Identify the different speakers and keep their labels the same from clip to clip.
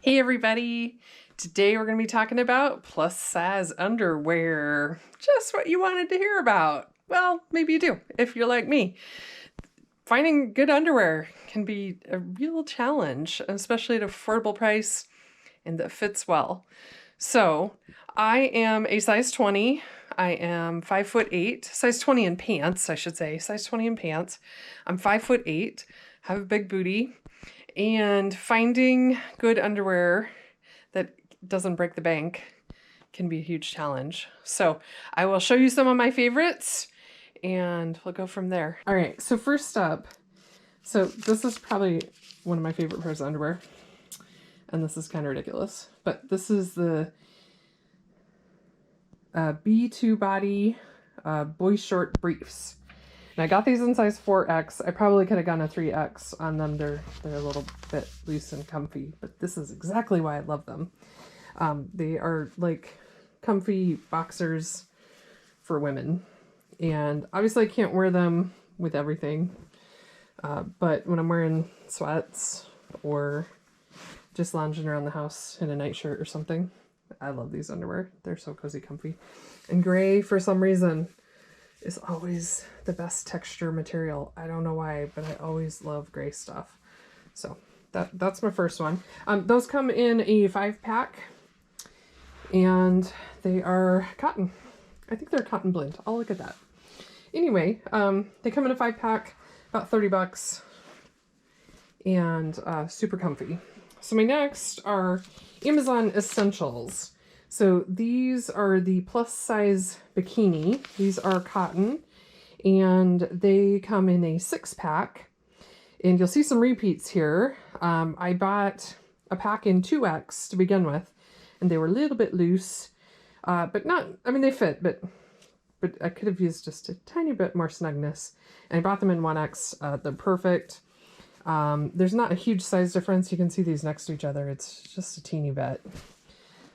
Speaker 1: Hey everybody! Today we're going to be talking about plus size underwear. Just what you wanted to hear about. Well, maybe you do, if you're like me. Finding good underwear can be a real challenge, especially at an affordable price and that fits well. So, I am a size 20. I am 5'8", size 20 in pants, I should say, size 20 in pants. I'm 5'8", have a big booty. And finding good underwear that doesn't break the bank can be a huge challenge. So I will show you some of my favorites and we'll go from there. All right, so first up, so this is probably one of my favorite pairs of underwear. And this is kind of ridiculous, but this is the B2 Body Boy Short Briefs. And I got these in size 4X. I probably could have gotten a 3X on them. They're a little bit loose and comfy, but this is exactly why I love them. They are like comfy boxers for women. And obviously I can't wear them with everything. But when I'm wearing sweats or just lounging around the house in a nightshirt or something, I love these underwear. They're so cozy, comfy. And gray, for some reason, is always the best texture material. I don't know why, but I always love gray stuff. So that's my first one. Those come in a 5-pack and they are cotton. I think they're cotton blend. I'll look at that. Anyway, they come in a 5-pack, about 30 bucks, and super comfy. So my next are Amazon Essentials. So these are the plus size bikini. These are cotton and they come in a 6-pack, and you'll see some repeats here. I bought a pack in 2X to begin with, and they were a little bit loose, but not, I mean, they fit, but I could have used just a tiny bit more snugness. And I bought them in 1X. They're perfect. There's not a huge size difference. You can see these next to each other. It's just a teeny bit.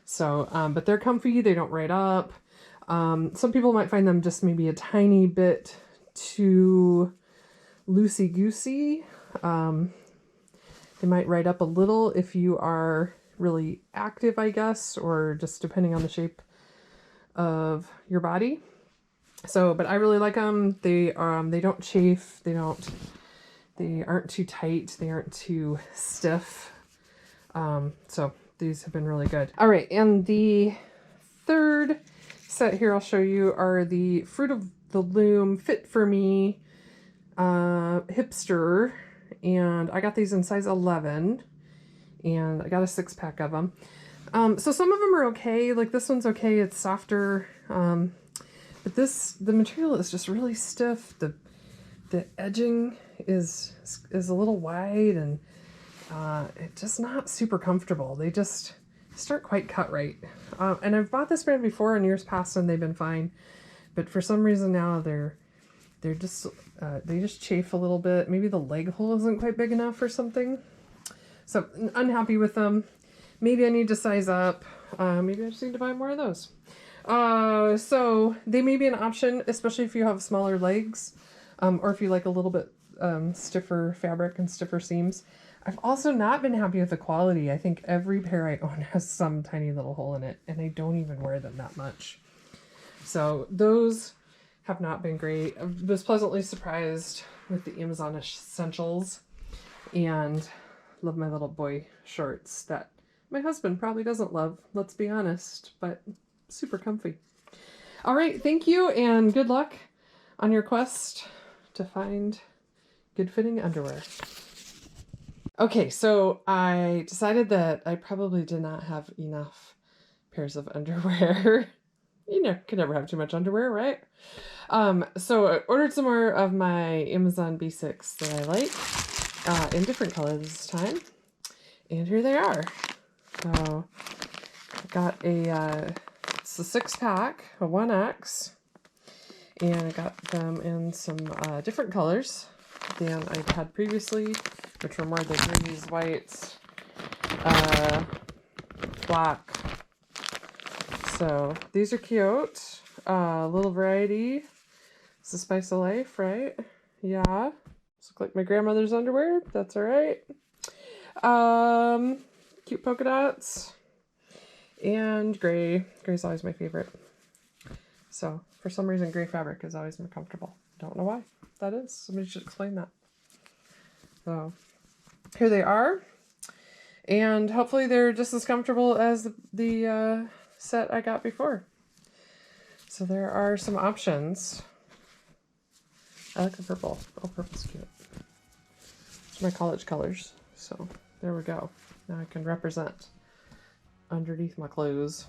Speaker 1: So, but they're comfy. They don't ride up. Some people might find them just maybe a tiny bit too loosey-goosey. They might ride up a little if you are really active, I guess, or just depending on the shape of your body. So, but I really like them. They don't chafe. They aren't too tight. They aren't too stiff. So these have been really good. All right, and the third set here I'll show you are the Fruit of the Loom Fit for Me Hipster, and I got these in size 11, and I got a 6-pack of them. So some of them are okay. Like this one's okay. It's softer, but the material is just really stiff. The edging is a little wide, and it's just not super comfortable. They just aren't quite cut right. And I've bought this brand before in years past and they've been fine, but for some reason now they just chafe a little bit. Maybe the leg hole isn't quite big enough or something. So unhappy with them. Maybe I need to size up. Maybe I just need to buy more of those. So they may be an option, especially if you have smaller legs, or if you like a little bit stiffer fabric and stiffer seams. I've also not been happy with the quality. I think every pair I own has some tiny little hole in it, and I don't even wear them that much. So those have not been great. I was pleasantly surprised with the Amazon Essentials, and love my little boy shorts that my husband probably doesn't love, let's be honest, but super comfy. All right, thank you, and good luck on your quest to find good fitting underwear. Okay, so I decided that I probably did not have enough pairs of underwear. You know, can never have too much underwear, right? So I ordered some more of my Amazon basics that I like in different colors this time. And here they are. So I got it's a 6-pack, a 1X. And I got them in some different colors than I had previously, which were more the greens, whites, black. So these are cute. Little variety. It's the spice of life, right? Yeah. This look like my grandmother's underwear. That's all right. cute polka dots. And gray. Gray's always my favorite. So for some reason, gray fabric is always more comfortable. Don't know why that is. Somebody should explain that. So here they are. And hopefully they're just as comfortable as the set I got before. So there are some options. I like the purple. Oh, purple's cute. It's my college colors. So there we go. Now I can represent underneath my clothes.